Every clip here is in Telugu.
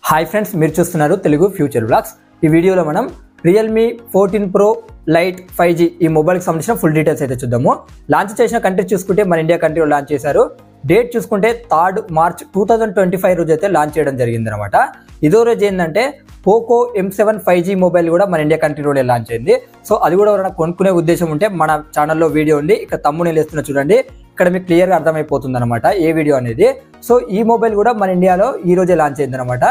హాయ్ ఫ్రెండ్స్, మీరు చూస్తున్నారు తెలుగు ఫ్యూచర్ బ్లాగ్స్. ఈ వీడియోలో మనం రియల్మీ 14 Pro Lite 5G ఈ మొబైల్కి సంబంధించిన ఫుల్ డీటెయిల్స్ అయితే చూద్దాము. లాంచ్ చేసిన కంట్రీ చూసుకుంటే మన ఇండియా కంట్రీలో లాంచ్ చేశారు. డేట్ చూసుకుంటే 3rd March 2025 రోజు అయితే లాంచ్ చేయడం జరిగింది అనమాట. ఇదో రోజు ఏంటంటే పోకో M7 5G మొబైల్ కూడా మన ఇండియా కంట్రీలోనే లాంచ్ అయింది. సో అది కూడా ఎవరైనా కొనుక్కునే ఉద్దేశం ఉంటే మన ఛానల్లో వీడియో ఉంది, ఇక్కడ తమ్ముని వేస్తున్నా చూడండి. ఇక్కడ మీకు క్లియర్గా అర్థమైపోతుంది అనమాట ఏ వీడియో అనేది. సో ఈ మొబైల్ కూడా మన ఇండియాలో ఈ రోజే లాంచ్ అయింది అనమాట.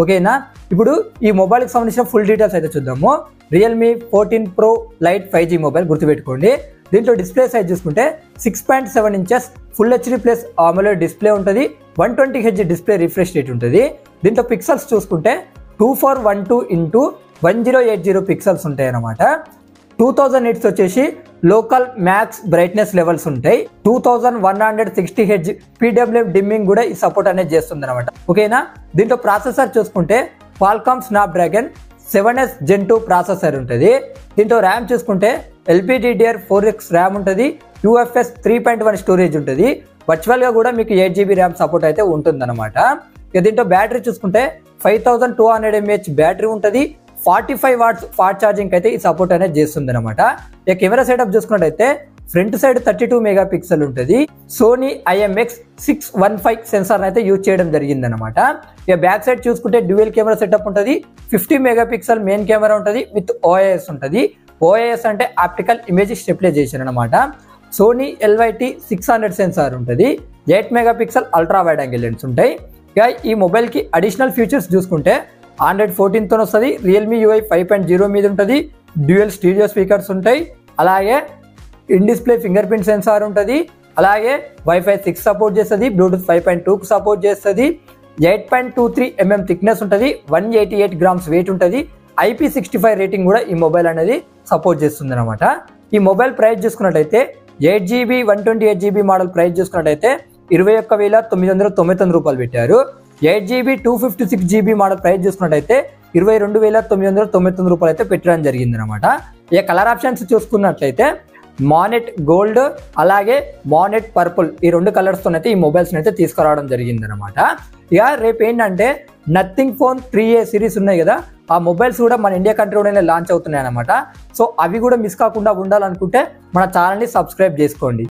ఓకేనా, ఇప్పుడు ఈ మొబైల్కి సంబంధించిన ఫుల్ డీటెయిల్స్ అయితే చూద్దాము. Realme 14 Pro Lite 5G mobile గుర్తుపెట్టుకోండి. దీంట్లో డిస్ప్లే సైజ్ చూసుకుంటే 6.7 inches full HD plus AMOLED display ఉంటుంది. 120 Hz డిస్ప్లే రిఫ్రెష్ రేట్ ఉంటుంది. దీంట్లో పిక్సెల్స్ చూసుకుంటే 2412x1080 పిక్సెల్స్ ఉంటాయి అన్నమాట. 2000 nits వచ్చేసి లోకల్ మ్యాక్స్ బ్రైట్నెస్ లెవెల్స్ ఉంటాయి. 2160 Hz PWM డిమ్మింగ్ కూడా ఈ సపోర్ట్ అనేది చేస్తుంది అనమాట. ఓకేనా, దీంట్లో ప్రాసెసర్ చూసుకుంటే Qualcomm Snapdragon 7S Gen 2 processor ఉంటుంది. దీంట్లో ర్యామ్ చూసుకుంటే LPDDR4X ర్యామ్ ఉంటుంది. UFS 3.1 స్టోరేజ్ ఉంటుంది. వర్చువల్గా కూడా మీకు 8GB ర్యామ్ సపోర్ట్ అయితే ఉంటుందన్నమాట. ఇక దీంట్లో బ్యాటరీ చూసుకుంటే 5200 mAh బ్యాటరీ ఉంటుంది. 45 watts ఫాస్ట్ ఛార్జింగ్ అయితే ఈ సపోర్ట్ అనేది చేస్తుంది అనమాట. ఇక కెమెరా సెటప్ చూసుకున్నట్టయితే ఫ్రంట్ సైడ్ 32 మెగాపిక్సెల్ ఉంటుంది. సోనీ IMX615 సెన్సార్ అయితే యూజ్ చేయడం జరిగింది అనమాట. ఇక బ్యాక్ సైడ్ చూసుకుంటే డ్యూయల్ కెమెరా సెటప్ ఉంటుంది. 50 మెగాపిక్సెల్ మెయిన్ కెమెరా ఉంటుంది విత్ OIS ఉంటుంది. OIS అంటే ఆప్టికల్ ఇమేజ్ స్టెబిలైజేషన్ అనమాట. సోనీ LYT 600 సెన్సార్ ఉంటుంది. 8 megapixel ultra wide angle lens ఉంటాయి. ఇక ఈ మొబైల్కి అడిషనల్ ఫీచర్స్ చూసుకుంటే Android 14తో వస్తుంది. రియల్మీ UI 5.0 మీద ఉంటుంది. డ్యూయల్ స్టీరియో స్పీకర్స్ ఉంటాయి. అలాగే in display finger print censor ఉంటుంది. అలాగే Wi-Fi 6 సపోర్ట్ చేస్తుంది. బ్లూటూత్ 5.2 సపోర్ట్ చేస్తుంది. 8.23 mm థిక్నెస్ ఉంటుంది. 188 grams వెయిట్ ఉంటుంది. IP65 రేటింగ్ కూడా ఈ మొబైల్ అనేది సపోర్ట్ చేస్తుంది అనమాట. ఈ మొబైల్ ప్రైస్ చూసుకున్నట్టయితే 8GB 128GB మోడల్ ప్రైస్ చూసుకున్నట్టయితే 21,999 రూపాయలు పెట్టారు. 8GB 256GB మోడల్ ప్రైస్ చూసుకున్నట్టయితే 22,999 రూపాయలు అయితే పెట్టడం జరిగింది అనమాట. ఇక కలర్ ఆప్షన్స్ చూసుకున్నట్లయితే మానెట్ గోల్డ్ అలాగే మానెట్ పర్పుల్ ఈ 2 కలర్స్తో అయితే ఈ మొబైల్స్ అయితే తీసుకురావడం జరిగింది అనమాట. ఇక రేపు ఏంటంటే నథింగ్ ఫోన్ 3A సిరీస్ ఉన్నాయి కదా, ఆ మొబైల్స్ కూడా మన ఇండియా కంట్రీలోనే లాంచ్ అవుతున్నాయి అనమాట. సో అవి కూడా మిస్ కాకుండా ఉండాలనుకుంటే మన ఛానల్ని సబ్స్క్రైబ్ చేసుకోండి.